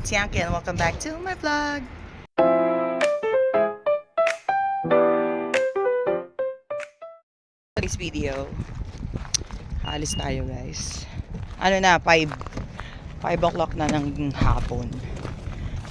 It's Yankee and welcome back to my vlog. Today's video, alis tayo guys. Ano na, 5 o'clock na ng hapon.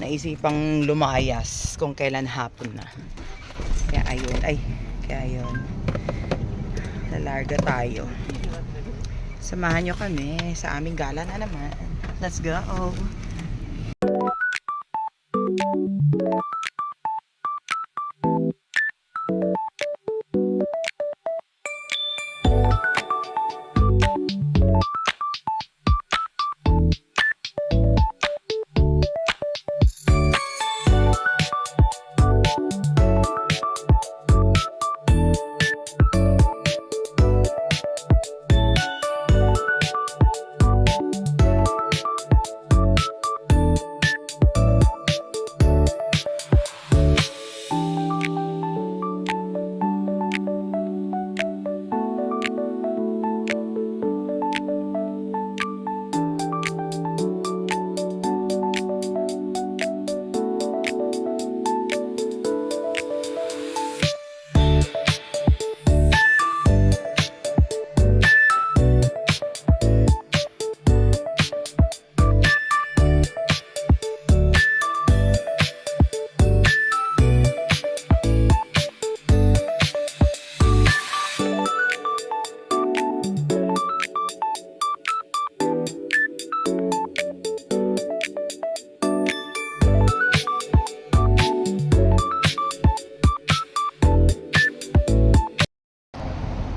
Naisipang lumayas kung kailan hapon na. Kaya ayun. Lalarga tayo. Samahan nyo kami sa aming gala na naman. Let's go!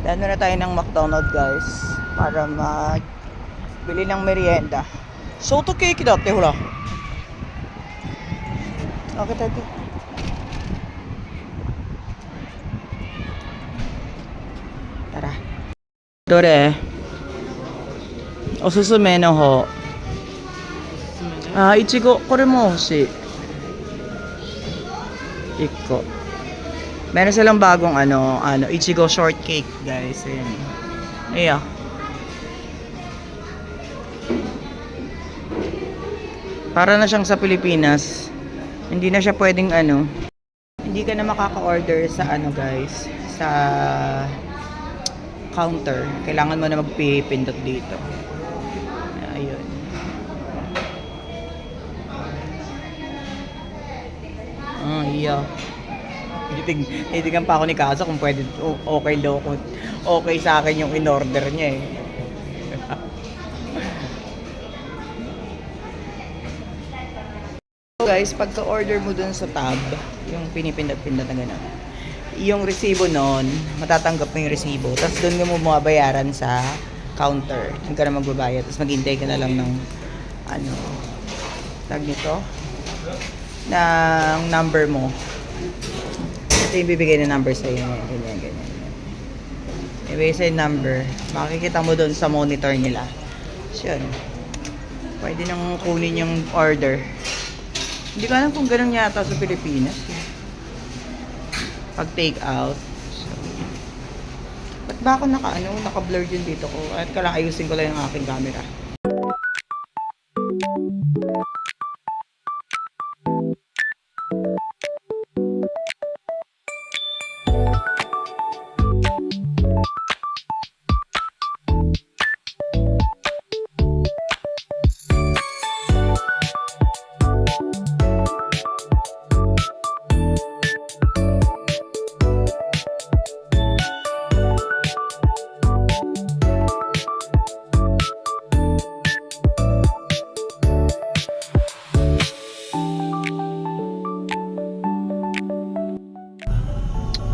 Dano na tayo ng McDonald's guys para magbili ng merienda. Soto cake datte hora. Okay tayo. Tara. Dore. Osusume no ho. Ichigo, kore mo hoshii. 1個. Meron silang bagong ichigo shortcake, guys. Ayan. Ayan. Para na siyang sa Pilipinas. Hindi na siya pwedeng hindi ka na makaka-order sa guys, sa counter. Kailangan mo na magpipindot dito. Ayun. Iya. Tinitingnan pa ako ni Kaso kung pwede, okay daw, kung okay sa akin yung in-order niya eh. So guys, pagka-order mo dun sa tab, yung pinipindot-pindot na gano'n, yung resibo nun, matatanggap mo yung resibo, tapos dun mo mabayaran sa counter. Doon ka na magbabayad, tapos maghintay ka na lang ng tag nito, ng number mo. Ito yung bibigay na number sa iyo. Ganyan. Ibigay sa yung number. Makikita mo doon sa monitor nila. So, yun. Pwede nang kunin yung order. Hindi ko alam kung ganun yata sa Pilipinas. Pag take out. So, ba't ba ako naka-blur yun dito ko? At kailangan ayusin ko lang yung aking camera.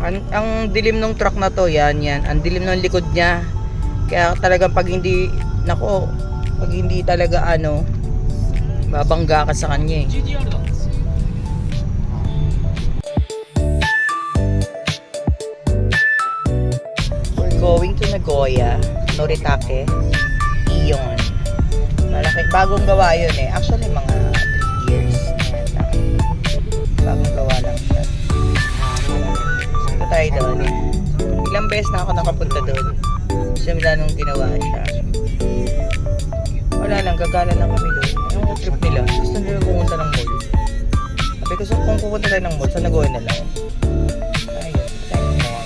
Ang dilim ng truck na to, yan. Ang dilim ng likod niya. Kaya talagang pag hindi talaga babangga ka sa kanya eh. We're going to Nagoya, Noritake, Iyon. Malaki, bagong gawa yun eh. Actually mga 3 years na yata. Bagong gawa lang siya. Tayo doon. Ilang beses na ako nakapunta doon. Simula nung ginawa siya. Wala lang, gagala lang kami doon. yung trip nila. Gusto nila pumunta ng mall. Sabi ko, so, kung pupunta tayo ng mall, sa Nagoya na lang. Ayun, thank you more.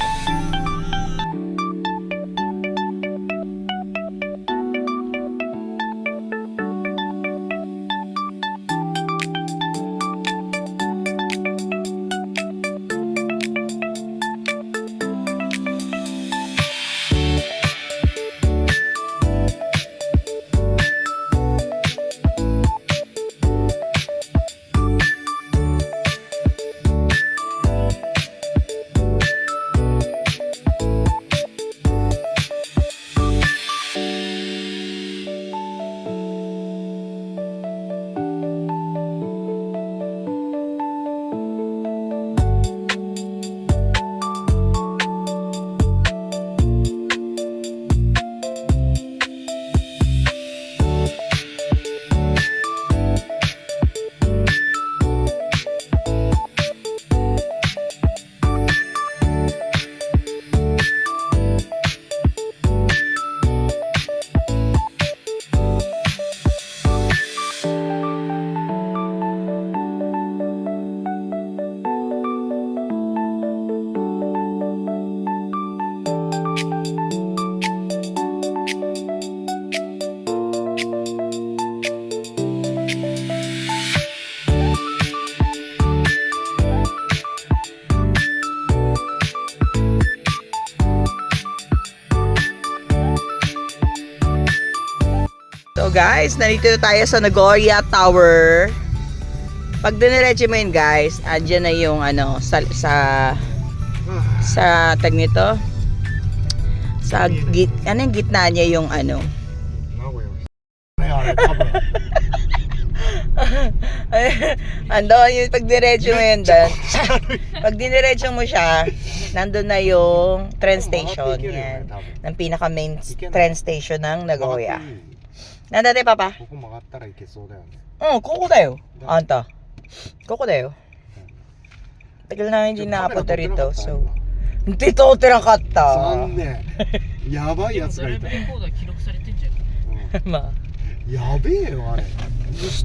So guys, nandito na tayo sa Nagoya Tower. Pag diniretso mo yun guys, andyan na yung ano, sa tag nito. Sa gitna niya yung ano. Andun yung pag diretso mo yun doon. Pag diniretso mo siya, nandun na yung train station. Yan. Ng pinaka main train station ng Nagoya. Nandun tayo, Papa? ここ曲がったらいけそうだよね。ここだよ。あんた。ここだよ。Tagal na hindi nakapunta rito. So, hindi to tirakata. 残念。やばいやつがいた。まあ。やべえよあれ。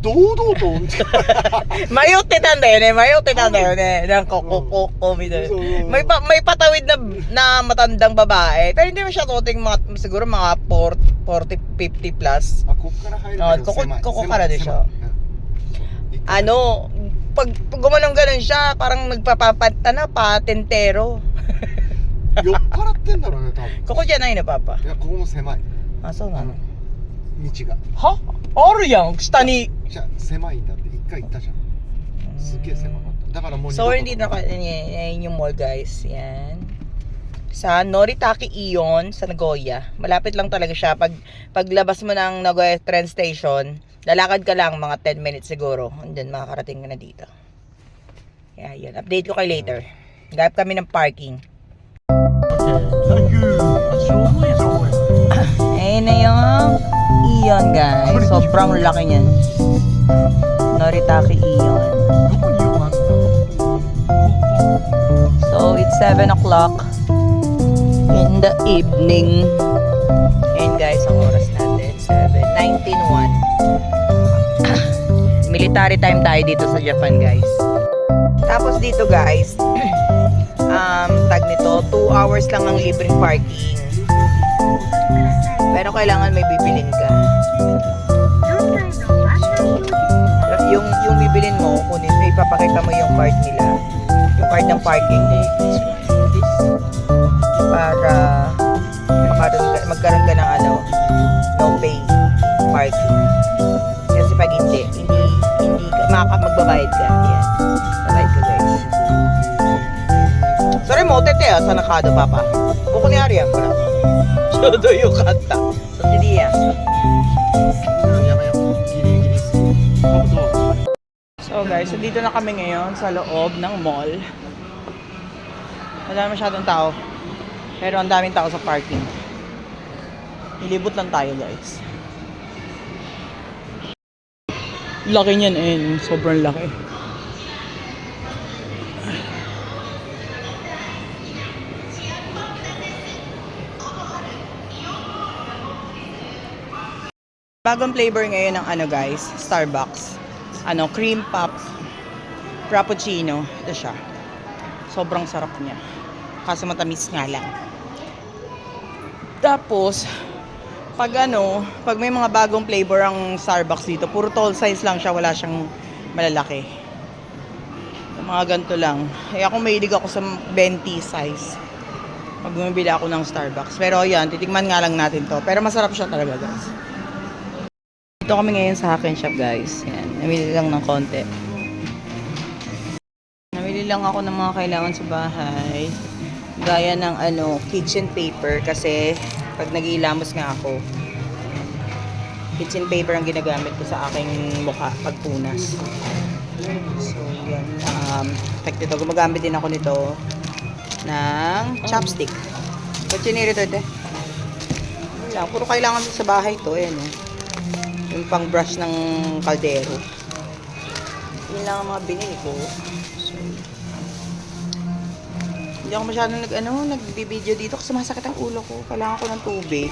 堂々と運転。迷ってたんだよね。迷ってたんだよね。なんかこみたいな。May patawid na matandang babae. Pero hindi mo siya toting mga, siguro mga 40, 50 plus. あ、ここから入るけど狭い。ここからでしょ。Ano, pag gumanong ganun siya, parang patentero. 酔っ払ってんだろうね、多分。ここじゃないの、パパ。いや、ここも狭い。あ、そうなの。道が。はあるやん、下に。じゃあ狭いんだって一回行ったじゃん。すっげえ狭かった。だからもう So, hindi na yan yung mall, guys. Yan. Sa Noritake Ion, sa Nagoya. Malapit lang talaga siya. Paglabas mo ng Nagoya train station, lalakad ka lang mga 10 minutes siguro. And then makakarating ka na dito. Kaya yun. Update ko kayo later. Gayap kami ng parking. Ayun na yung Ion, guys. Sobrang laki niyan. Noritake Ion. So, it's 7 o'clock in the evening. And guys, ang oras natin, 7:19:01. Military time tayo dito sa Japan, guys. Tapos dito, guys, tag nito, 2 hours lang ang libreng parking. Pero kailangan may bibilin ka. Yung bibilin mo, kunin mo, ipapakita mo yung card nila. Yung card ng parking. Para magkaroon ka ng ano, no pay parking. Kasi pag hindi magbabayad ka. Yan. Babayad ka, guys. Sorry mo, tete sa nakado, Papa. Buko ni Arya, para. Shodo yung kata. So, hindi yan. So guys, so dito na kami ngayon sa loob ng mall. Wala masyadong tao. Pero ang daming tao sa parking. Ilibot lang tayo, guys. Laki niyan eh. Sobrang laki. Bagong flavor ngayon ng ano guys, Starbucks. Ano, cream pop frappuccino. Ito siya. Sobrang sarap niya. Kaso matamis nga lang. Tapos, pag may mga bagong flavor ang Starbucks dito, puro tall size lang siya, wala siyang malalaki. Mga ganito lang. Ako mahilig ako sa 20 size. Pag bumibili ako ng Starbucks. Pero yan, titikman nga lang natin to. Pero masarap siya talaga guys. Dito kami ngayon sa Hack and Shop guys. Yan, namili lang ng konti. Namili lang ako ng mga kailangan sa bahay. Gaya ng kitchen paper kasi pag nag-iilamos nga ako, kitchen paper ang ginagamit ko sa aking mukha pagpunas. So, yan. Dito, gumagamit din ako nito ng chopstick. Ba't sinirito ito? Wala, puro kailangan sa bahay to. Ayan, yung pang brush ng kaldero. Yun lang ang mga binili ko. So, hindi ako masyadong nagbibideo dito kasi sumasakit ang ulo ko. Kailangan ko ng tubig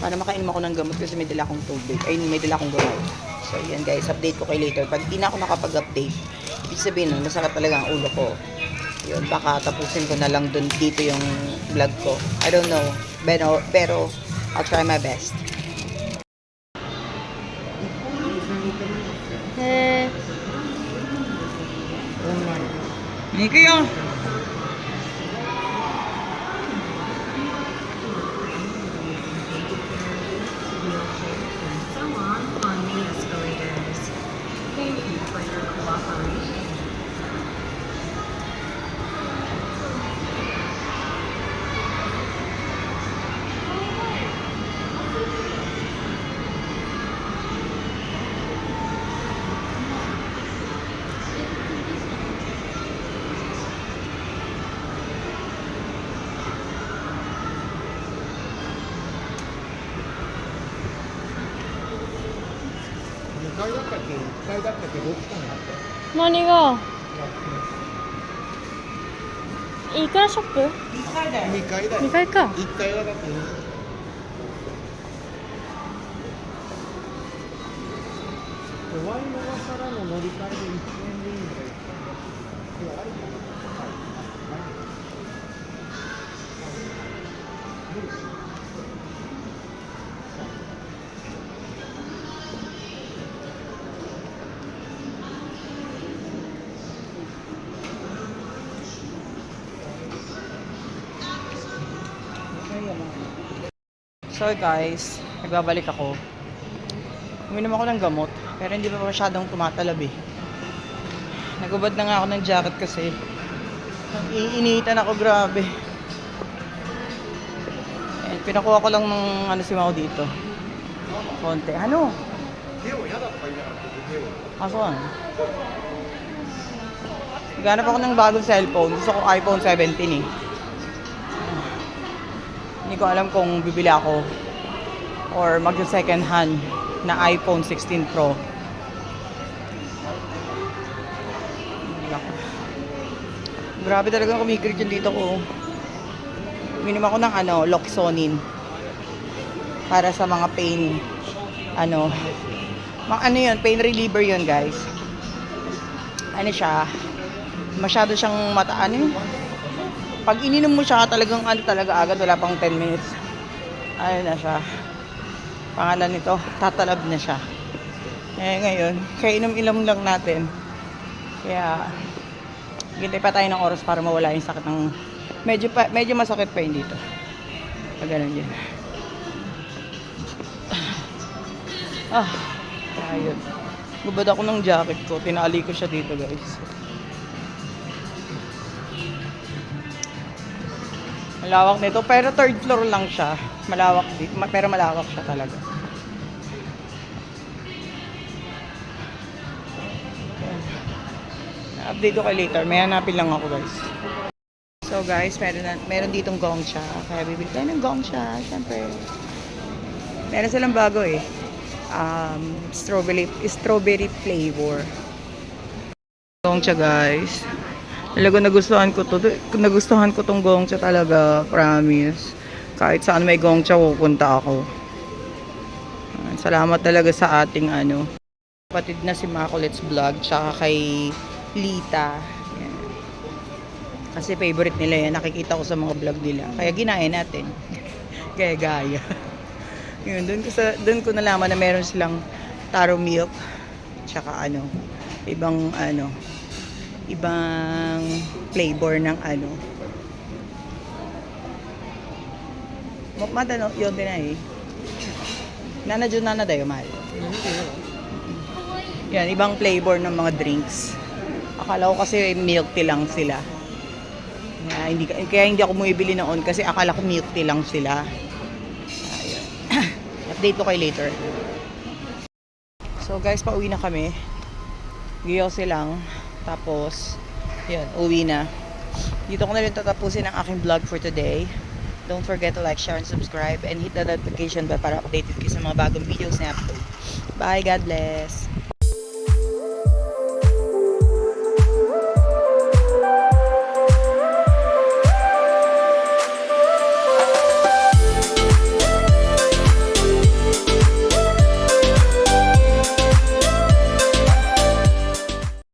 para makainom ako ng gamot kasi may dala akong tubig. Ay, may dala akong gamot. So, yan guys, update ko kayo later. Pag di na ako nakapag-update, ibig sabihin nun, masakit talaga ang ulo ko. Yun, baka tapusin ko na lang dito yung vlog ko. I don't know. Pero I'll try my best. Hindi kayo. On the escalators. Thank you for your cooperation.何がいくらショップ2階だよ。 2階か1階はだってワインの皿の乗り換えで1円でいいんだよ。So guys, nagbabalik ako. Uminom ako ng gamot, pero hindi pa masyadong tumatalab eh. Nagubad na nga ako ng jacket kasi iinitan ako, grabe. And pinakuha ko lang ng si Mao dito. Konti. Ano? Asan? Naghanap ako ng bagong cellphone. Gusto ko iPhone 17 eh. Hindi ko alam kung bibili ako or mag-second hand na iPhone 16 Pro. Grabe talagang kumikirot yun dito ko. Uminom ako ng Loxonin para sa mga pain yun, pain reliever yun guys. Siya, masyado siyang pag ininom mo siya, talagang talaga agad, wala pang 10 minutes. Ayun na siya. Pangalan nito, tatalab na siya. Ngayon, kaya inom-inom lang natin. Kaya, hintay pa tayo ng oras para mawala yung sakit ng... Medyo masakit pa yun dito. Pag ganun yun. Ayun. Gubad ako ng jacket ko. Tinali ko siya dito guys. Malawak nito, pero third floor lang siya. Malawak dito, pero malawak siya talaga. Update ko kayo later. May hanapin lang ako guys. So guys, meron ditong gongcha. Kaya bibili tayo ng gongcha, syempre. Meron silang bago eh. Strawberry flavor. Gongcha guys. Talaga nagustuhan ko tong gongcha talaga, promise. Kahit saan may gongcha, pupunta ako. Salamat talaga sa ating kapatid na si Makulet's Vlog, tsaka kay Lita. Yan. Kasi favorite nila yan. Nakikita ko sa mga vlog nila. Kaya ginaya natin. Gaya-gaya. Yun, doon ko nalaman na meron silang taro milk. Tsaka ibang flavor ng Mata no, yun din ay. Nana dayo, mahal. Yan, ibang flavor ng mga drinks. Akala ko kasi milk tea lang sila. Kaya hindi ako bumibili noon kasi akala ko milk tea lang sila. Ayun. Update ko kayo later. So guys, pauwi na kami. Giyose lang. Tapos, yun, uwi na. Dito ko na rin tatapusin ang aking vlog for today. Don't forget to like, share, and subscribe. And hit the notification bell para updated kayo sa mga bagong videos na upload. Bye, God bless!